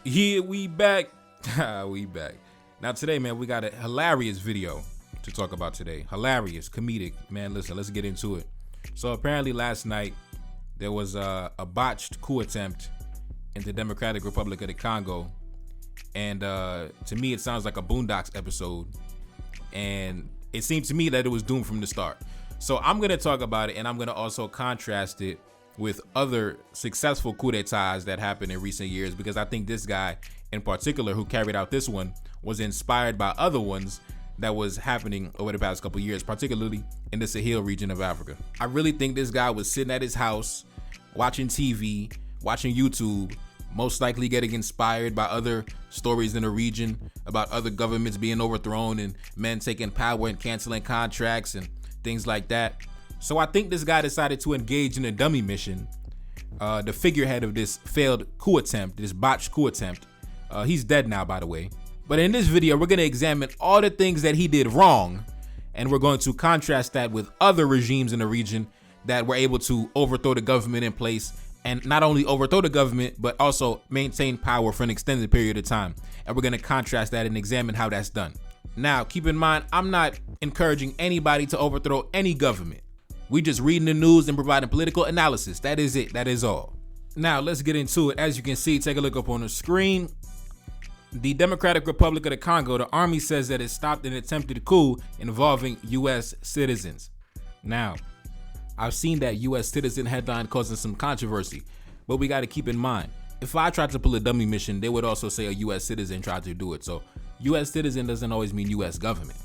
Yeah, we back. We back. Now today, man, we got a hilarious video to talk about today. Hilarious, comedic. Man, listen, let's get into it. So apparently last night, there was a botched coup attempt in the Democratic Republic of the Congo. And to me, it sounds like a Boondocks episode. And it seemed to me that it was doomed from the start. So I'm going to talk about it, and I'm going to also contrast it with other successful coup d'etats that happened in recent years, because I think this guy in particular who carried out this one was inspired by other ones that was happening over the past couple years, particularly in the Sahel region of Africa. I really think this guy was sitting at his house, watching TV, watching YouTube, most likely getting inspired by other stories in the region about other governments being overthrown and men taking power and canceling contracts and things like that. So I think this guy decided to engage in a dummy mission. The figurehead of this failed coup attempt, this botched coup attempt, he's dead now, by the way. But in this video, we're going to examine all the things that he did wrong, and we're going to contrast that with other regimes in the region that were able to overthrow the government in place, and not only overthrow the government, but also maintain power for an extended period of time. And we're going to contrast that and examine how that's done. Now, keep in mind, I'm not encouraging anybody to overthrow any government. We just reading the news and providing political analysis. That is it. That is all. Now, let's get into it. As you can see, take a look up on the screen. The Democratic Republic of the Congo, the army says that it stopped an attempted coup involving U.S. citizens. Now, I've seen that U.S. citizen headline causing some controversy, but we got to keep in mind, if I tried to pull a dummy mission, they would also say a U.S. citizen tried to do it. So U.S. citizen doesn't always mean U.S. government.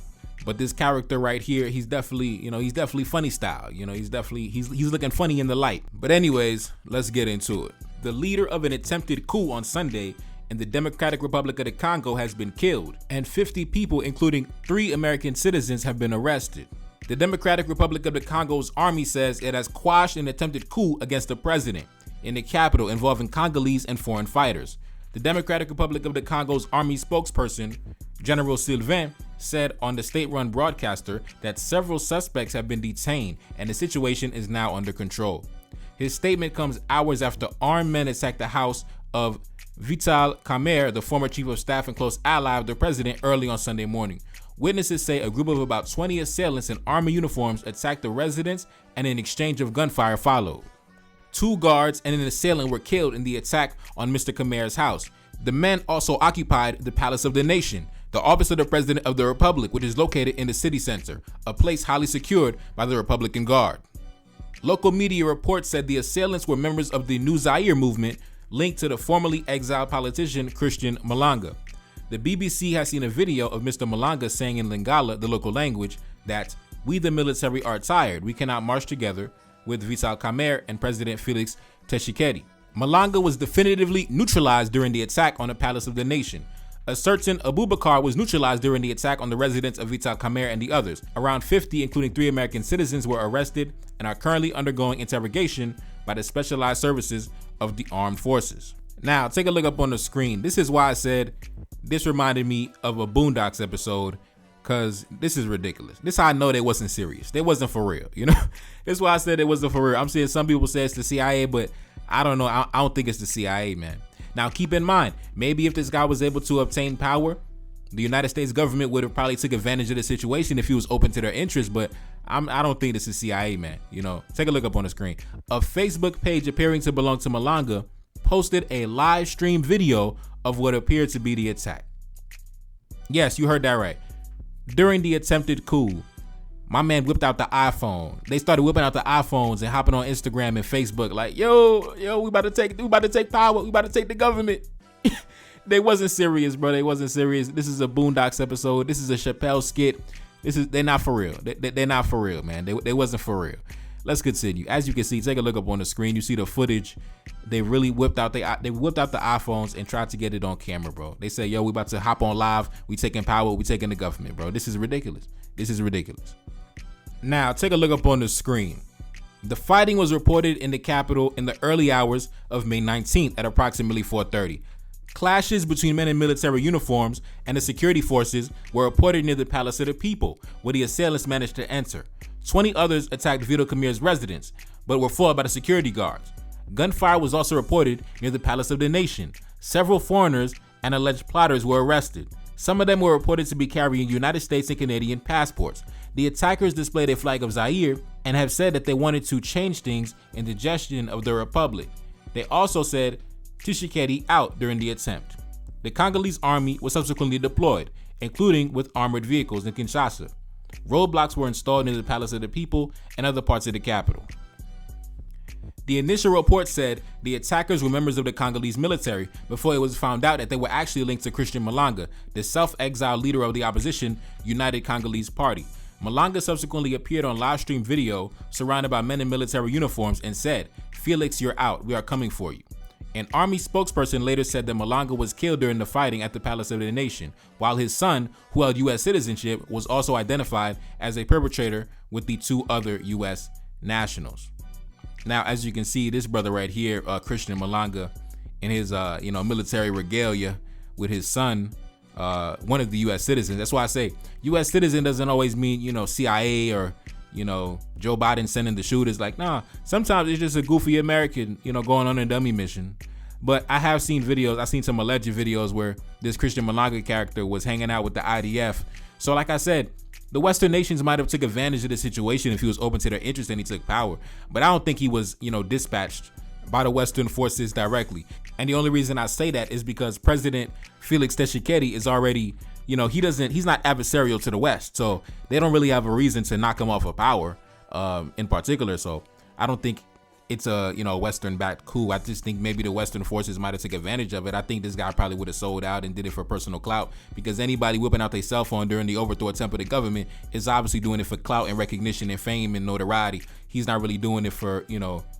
But this character right here, he's definitely funny style. He's looking funny in the light. But anyways, let's get into it. The leader of an attempted coup on Sunday in the Democratic Republic of the Congo has been killed, and 50 people, including 3 American citizens, have been arrested. The Democratic Republic of the Congo's army says it has quashed an attempted coup against the president in the capital involving Congolese and foreign fighters. The Democratic Republic of the Congo's army spokesperson, General Sylvain, said on the state-run broadcaster that several suspects have been detained and the situation is now under control. His statement comes hours after armed men attacked the house of Vital Kamerhe, the former chief of staff and close ally of the president, early on Sunday morning. Witnesses say a group of about 20 assailants in army uniforms attacked the residence, and an exchange of gunfire followed. 2 guards and an assailant were killed in the attack on Mr. Kamerhe's house. The men also occupied the Palace of the Nation, the office of the President of the Republic, which is located in the city center, a place highly secured by the Republican Guard. Local media reports said the assailants were members of the New Zaire movement linked to the formerly exiled politician Christian Malanga. The BBC has seen a video of Mr. Malanga saying in Lingala, the local language, that "We the military are tired. We cannot march together with Vital Kamerhe and President Felix Tshisekedi." Malanga was definitively neutralized during the attack on the Palace of the Nation. A certain Abubakar was neutralized during the attack on the residence of Vital Kamerhe and the others. Around 50, including 3 American citizens, were arrested and are currently undergoing interrogation by the specialized services of the armed forces. Now, take a look up on the screen. This is why I said this reminded me of a Boondocks episode, because this is ridiculous. This is how I know they wasn't serious. They wasn't for real, This is why I said it wasn't for real. I'm seeing some people say it's the CIA, but I don't know. I don't think it's the CIA, man. Now, keep in mind, maybe if this guy was able to obtain power, the United States government would have probably took advantage of the situation if he was open to their interests, but I don't think this is CIA, man. Take a look up on the screen. A Facebook page appearing to belong to Malanga posted a live stream video of what appeared to be the attack. Yes, you heard that right. During the attempted coup, my man whipped out the iPhone. They started whipping out the iPhones and hopping on Instagram and Facebook like, yo, we about to take power. We about to take the government. They wasn't serious, bro. They wasn't serious. This is a Boondocks episode. This is a Chappelle skit. They're not for real. They're not for real, man. They wasn't for real. Let's continue. As you can see, take a look up on the screen. You see the footage. They really whipped out the iPhones and tried to get it on camera, bro. They say, yo, we about to hop on live. We taking power. We taking the government, bro. This is ridiculous. This is ridiculous. Now, take a look up on the screen. The fighting was reported in the capital in the early hours of May 19th at approximately 4:30. Clashes between men in military uniforms and the security forces were reported near the Palace of the People, where the assailants managed to enter. 20 others attacked Vital Kamerhe's residence, but were foiled by the security guards. Gunfire was also reported near the Palace of the Nation. Several foreigners and alleged plotters were arrested. Some of them were reported to be carrying United States and Canadian passports. The attackers displayed a flag of Zaire and have said that they wanted to change things in the gesture of the republic. They also said Tshisekedi out during the attempt. The Congolese army was subsequently deployed, including with armored vehicles in Kinshasa. Roadblocks were installed in the Palace of the People and other parts of the capital. The initial report said the attackers were members of the Congolese military before it was found out that they were actually linked to Christian Malanga, the self-exiled leader of the opposition United Congolese Party. Malanga subsequently appeared on live stream video surrounded by men in military uniforms and said, "Felix, you're out. We are coming for you." An army spokesperson later said that Malanga was killed during the fighting at the Palace of the Nation, while his son, who held U.S. citizenship, was also identified as a perpetrator with the 2 other U.S. nationals. Now, as you can see, this brother right here, Christian Malanga, in his military regalia with his son, one of the U.S. citizens. That's why I say U.S. citizen doesn't always mean CIA or Joe Biden sending the shooters. Like, nah, sometimes it's just a goofy American, going on a dummy mission. But I have seen videos. I've seen some alleged videos where this Christian Malanga character was hanging out with the IDF. So like I said, the Western nations might have took advantage of the situation if he was open to their interest and he took power. But I don't think he was, dispatched by the Western forces directly. And the only reason I say that is because President Felix Tshisekedi is already, he's not adversarial to the West. So they don't really have a reason to knock him off of power in particular. So I don't think it's a, Western-backed coup. I just think maybe the Western forces might have taken advantage of it. I think this guy probably would have sold out and did it for personal clout, because anybody whipping out their cell phone during the overthrow attempt of the government is obviously doing it for clout and recognition and fame and notoriety. He's not really doing it for,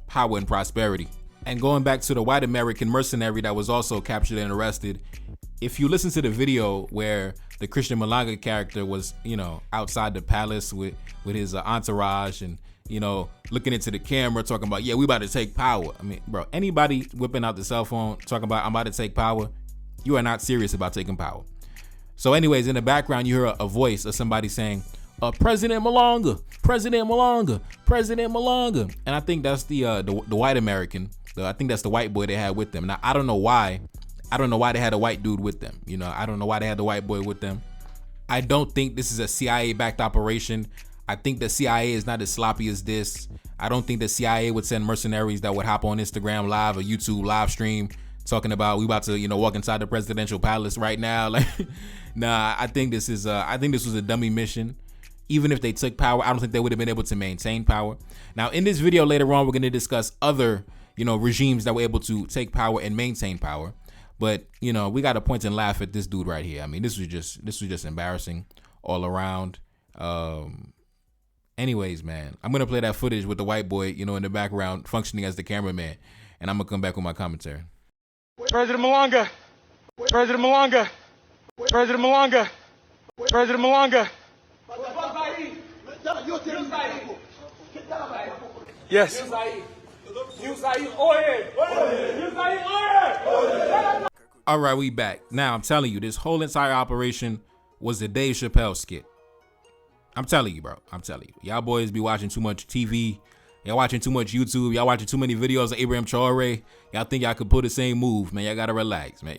power and prosperity. And going back to the white American mercenary that was also captured and arrested, if you listen to the video where the Christian Malanga character was, outside the palace with his entourage and, looking into the camera talking about, yeah, we about to take power. I mean, bro, anybody whipping out the cell phone talking about I'm about to take power, you are not serious about taking power. So anyways, in the background, you hear a voice of somebody saying, President Malanga, President Malanga, President Malanga. And I think that's the white American. I think that's the white boy they had with them. Now, I don't know why they had a white dude with them. I don't know why they had the white boy with them. I don't think this is a CIA-backed operation. I think the CIA is not as sloppy as this. I don't think the CIA would send mercenaries that would hop on Instagram Live or YouTube live stream talking about we about to, walk inside the presidential palace right now. Like, nah, I think this was a dummy mission. Even if they took power, I don't think they would have been able to maintain power. Now, in this video later on, we're going to discuss other, regimes that were able to take power and maintain power. But, we got to point and laugh at this dude right here. I mean, this was just embarrassing all around. Anyways, man, I'm going to play that footage with the white boy, in the background functioning as the cameraman. And I'm going to come back with my commentary. President Malanga. President Malanga. President Malanga. President Malanga. Yes. All right, we back. Now, I'm telling you, this whole entire operation was a Dave Chappelle skit. I'm telling you, bro. I'm telling you. Y'all boys be watching too much TV. Y'all watching too much YouTube. Y'all watching too many videos of Ibrahim Traore. Y'all think y'all could pull the same move, man. Y'all gotta relax, man.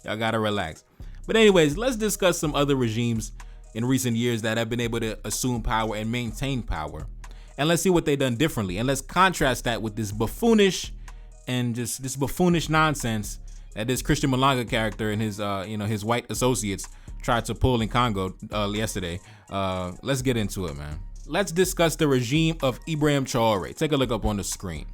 Y'all gotta relax. But anyways, let's discuss some other regimes in recent years that have been able to assume power and maintain power. And let's see what they've done differently. And let's contrast that with this buffoonish nonsense that this Christian Malanga character and his white associates tried to pull in Congo yesterday. Let's get into it, man. Let's discuss the regime of Ibrahim Traore. Take a look up on the screen.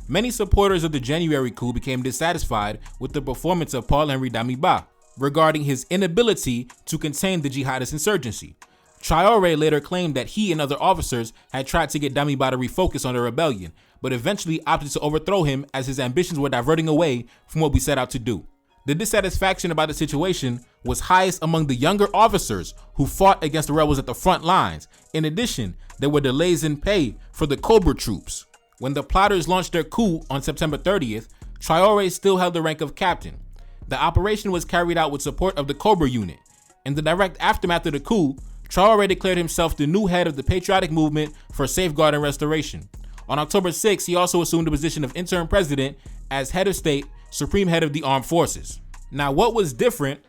Many supporters of the January coup became dissatisfied with the performance of Paul-Henri Damiba regarding his inability to contain the jihadist insurgency. Traore later claimed that he and other officers had tried to get Damiba to refocus on the rebellion, but eventually opted to overthrow him as his ambitions were diverting away from what we set out to do. The dissatisfaction about the situation was highest among the younger officers who fought against the rebels at the front lines. In addition, there were delays in pay for the Cobra troops. When the plotters launched their coup on September 30th, Traore still held the rank of captain. The operation was carried out with support of the Cobra unit. In the direct aftermath of the coup, Traore declared himself the new head of the patriotic movement for safeguard and restoration. On October 6th, he also assumed the position of interim president as head of state supreme head of the armed forces. Now, what was different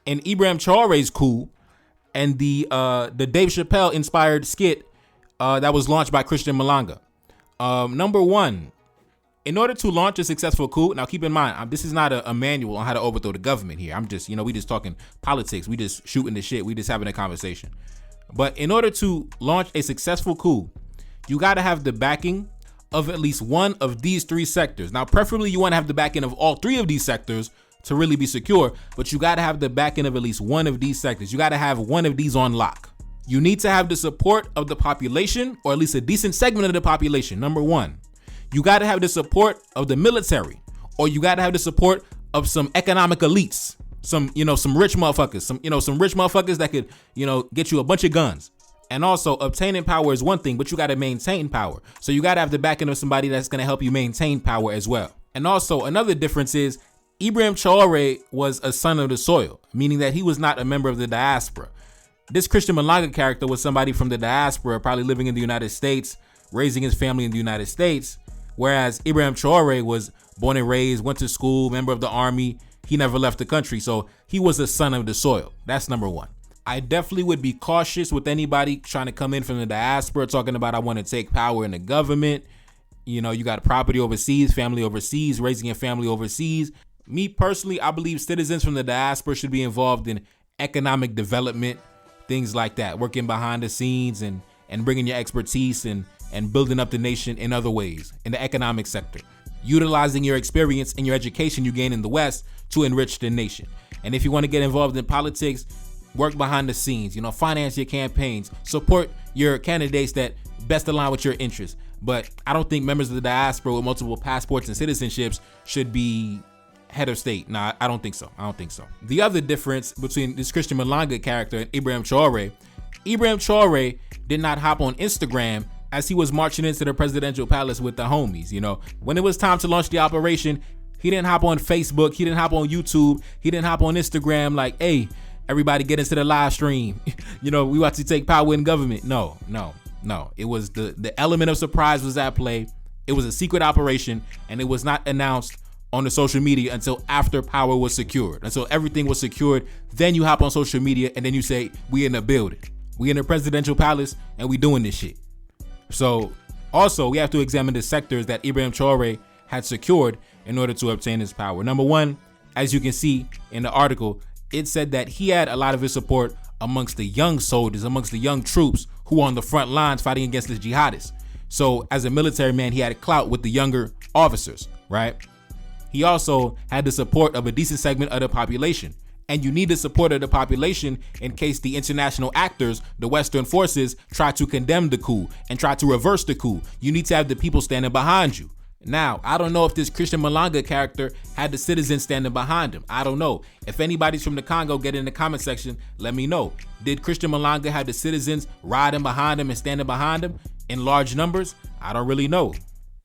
in Ibrahim Traore's coup and the Dave Chappelle inspired skit that was launched by Christian Malanga? Number one, in order to launch a successful coup, now keep in mind, this is not a manual on how to overthrow the government here. I'm just, we just talking politics. We just shooting the shit. We just having a conversation. But in order to launch a successful coup, you got to have the backing of at least one of these three sectors. Now, preferably you want to have the backing of all three of these sectors to really be secure, but you got to have the backing of at least one of these sectors. You got to have one of these on lock. You need to have the support of the population, or at least a decent segment of the population. Number one, you got to have the support of the military, or you got to have the support of some economic elites. Some rich motherfuckers, some rich motherfuckers that could, get you a bunch of guns. And also, obtaining power is one thing, but you got to maintain power. So you got to have the backing of somebody that's going to help you maintain power as well. And also, another difference is Ibrahim Traore was a son of the soil, meaning that he was not a member of the diaspora. This Christian Malanga character was somebody from the diaspora, probably living in the United States, raising his family in the United States, whereas Ibrahim Traore was born and raised, went to school, member of the army. He never left the country, so he was a son of the soil. That's number one. I definitely would be cautious with anybody trying to come in from the diaspora talking about I want to take power in the government. You got property overseas, family overseas, raising a family overseas. Me personally, I believe citizens from the diaspora should be involved in economic development, things like that, working behind the scenes and bringing your expertise and building up the nation in other ways, in the economic sector, utilizing your experience and your education you gain in the West to enrich the nation. And if you want to get involved in politics, work behind the scenes, finance your campaigns, support your candidates that best align with your interests. But I don't think members of the diaspora with multiple passports and citizenships should be head of state. No, I don't think so. The other difference between this Christian Malanga character and Ibrahim Traore did not hop on Instagram as he was marching into the presidential palace with the homies. When it was time to launch the operation, he didn't hop on Facebook, he didn't hop on YouTube, he didn't hop on Instagram like, hey, everybody get into the live stream. We about to take power in government. No. It was the element of surprise was at play. It was a secret operation, and it was not announced on the social media until after power was secured. Until everything was secured, then you hop on social media and then you say, we in the building. We in the presidential palace and we doing this shit. So also we have to examine the sectors that Ibrahim Traore had secured in order to obtain his power. Number one, as you can see in the article, it said that he had a lot of his support amongst the young soldiers, amongst the young troops who were on the front lines fighting against the jihadists. So as a military man, he had clout with the younger officers, right? He also had the support of a decent segment of the population. And you need the support of the population in case the international actors, the Western forces, try to condemn the coup and try to reverse the coup. You need to have the people standing behind you. Now, I don't know if this Christian Malanga character had the citizens standing behind him. I don't know. If anybody's from the Congo, get in the comment section, let me know. Did Christian Malanga have the citizens riding behind him and standing behind him in large numbers? I don't really know.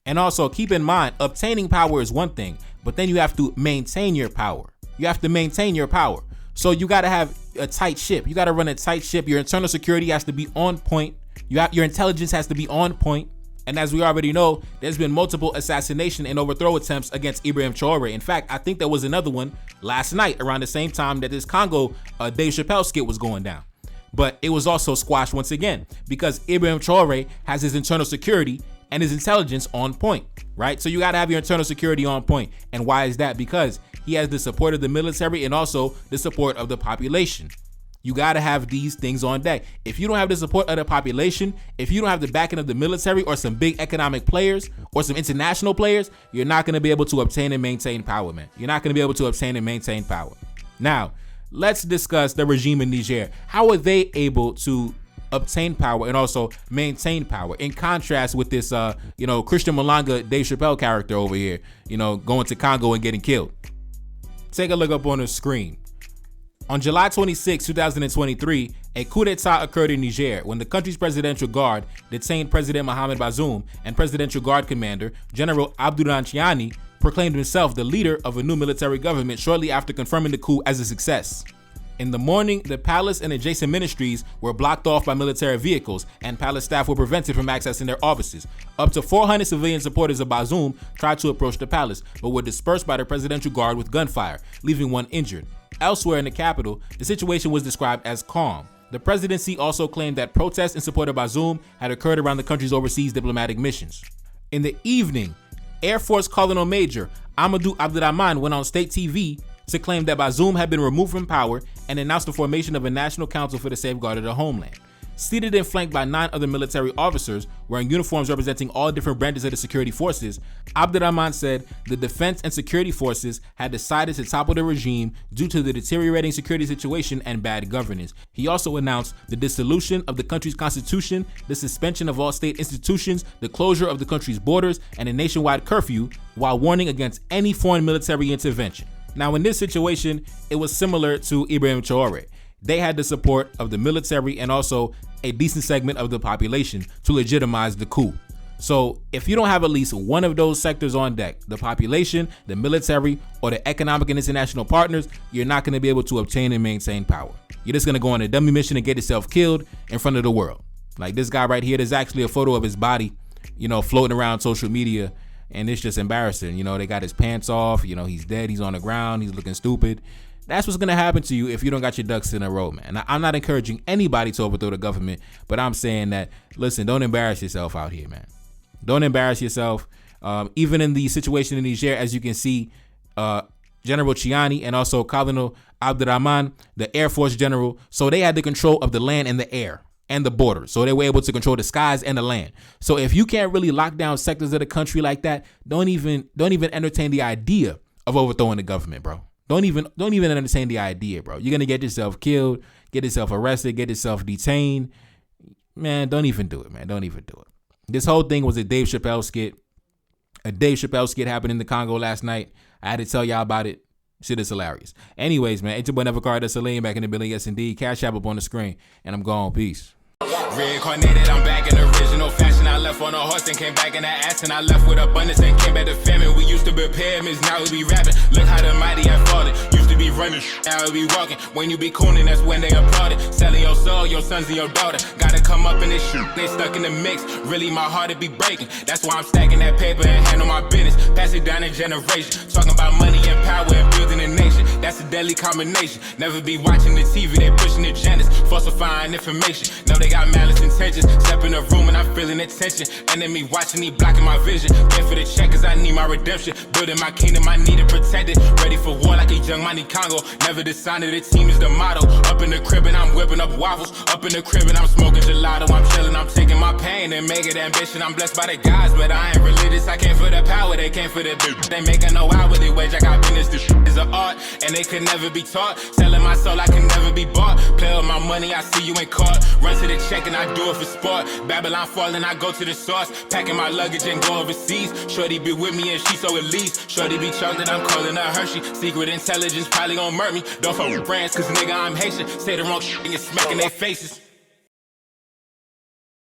And also keep in mind, obtaining power is one thing, but then you have to maintain your power. You have to maintain your power. So you got to have a tight ship. You got to run a tight ship. Your internal security has to be on point. Your intelligence has to be on point. And as we already know, there's been multiple assassination and overthrow attempts against Ibrahim Traore. In fact, I think there was another one last night around the same time that this Congo Dave Chappelle skit was going down. But it was also squashed once again because Ibrahim Traore has his internal security and his intelligence on point, right? So you got to have your internal security on point. And why is that? Because he has the support of the military and also the support of the population. You got to have these things on deck. If you don't have the support of the population, if you don't have the backing of the military or some big economic players or some international players, you're not going to be able to obtain and maintain power, man. You're not going to be able to obtain and maintain power. Now, let's discuss the regime in Niger. How are they able to obtain power and also maintain power in contrast with this, Christian Malanga, Dave Chappelle character over here, going to Congo and getting killed? Take a look up on the screen. On July 26, 2023, a coup d'etat occurred in Niger when the country's presidential guard detained President Mohamed Bazoum and Presidential Guard Commander General Abdourahmane proclaimed himself the leader of a new military government shortly after confirming the coup as a success. In the morning, the palace and adjacent ministries were blocked off by military vehicles, and palace staff were prevented from accessing their offices. Up to 400 civilian supporters of Bazoum tried to approach the palace, but were dispersed by the presidential guard with gunfire, leaving one injured. Elsewhere in the capital, the situation was described as calm. The presidency also claimed that protests in support of Bazoum had occurred around the country's overseas diplomatic missions. In the evening, Air Force Colonel Major Amadou Abderrahman went on state TV to claim that Bazoum had been removed from power and announced the formation of a National Council for the Safeguard of the Homeland. Seated and flanked by 9 other military officers wearing uniforms representing all different branches of the security forces, Abderrahman said the defense and security forces had decided to topple the regime due to the deteriorating security situation and bad governance. He also announced the dissolution of the country's constitution, the suspension of all state institutions, the closure of the country's borders, and a nationwide curfew, while warning against any foreign military intervention. Now, in this situation, it was similar to Ibrahim Traoré. They had the support of the military and also a decent segment of the population to legitimize the coup. So if you don't have at least one of those sectors on deck, the population, the military, or the economic and international partners, you're not going to be able to obtain and maintain power. You're just going to go on a dummy mission and get yourself killed in front of the world. Like this guy right here, there's actually a photo of his body, floating around social media, and it's just embarrassing. They got his pants off, he's dead, he's on the ground, he's looking stupid. That's what's going to happen to you if you don't got your ducks in a row, man. I'm not encouraging anybody to overthrow the government, but I'm saying that, listen, don't embarrass yourself out here, man. Don't embarrass yourself. Even in the situation in Niger, as you can see, General Chiani and also Colonel Abderrahman, the Air Force general, so they had the control of the land and the air and the border. So they were able to control the skies and the land. So if you can't really lock down sectors of the country like that, don't even entertain the idea of overthrowing the government, bro. Don't even entertain the idea, bro. You're gonna get yourself killed, get yourself arrested, get yourself detained. Man, don't even do it, man. Don't even do it. This whole thing was a Dave Chappelle skit. A Dave Chappelle skit happened in the Congo last night. I had to tell y'all about it. Shit is hilarious. Anyways, man, it's your boy Nevercard Salim back in the building. Yes, indeed. Cash App up on the screen, and I'm gone. Peace. Reincarnated, I'm back in original fashion. I left on a horse and came back in the ass, and I left with abundance and came back to famine. We used to be pyramids, now we be rapping. Look how the mighty have fallen. Used to be running, now we be walking. When you be cooning, that's when they applauded. Selling your soul, your sons and your daughter. Gotta come up in this shit, they stuck in the mix. Really, my heart it be breaking. That's why I'm stacking that paper and handle my business. Pass it down in generation. Talking about money and power and building a nation. That's a deadly combination. Never be watching the TV, they pushing agendas, falsifying information. Know they got malice intentions. Step in the room and I'm feeling the tension. Enemy watching, he blocking my vision. Pay for the check cause I need my redemption. Building my kingdom, I need it protected. Ready for war like a young money Congo. Never decided the team is the motto. Up in the crib and I'm whipping up waffles. Up in the crib and I'm smoking gelato. I'm chilling, I'm taking my pain and make it ambition. I'm blessed by the gods, but I ain't religious. I came for the power, they came for the bitch. They making no hourly wage, I got business. This shit is an art and they could never be taught. Selling my soul, I can never be bought. Play with my money, I see you ain't caught. Run to the check and I do it for sport. Babylon falling, I go to the source. Packing my luggage and go overseas. Shorty be with me and she so elite. Shorty be chocolate, I'm calling her Hershey. Secret intelligence probably gon' murk me. Don't fuck with brands cause nigga I'm Haitian. Say the wrong shit and you're smacking their faces.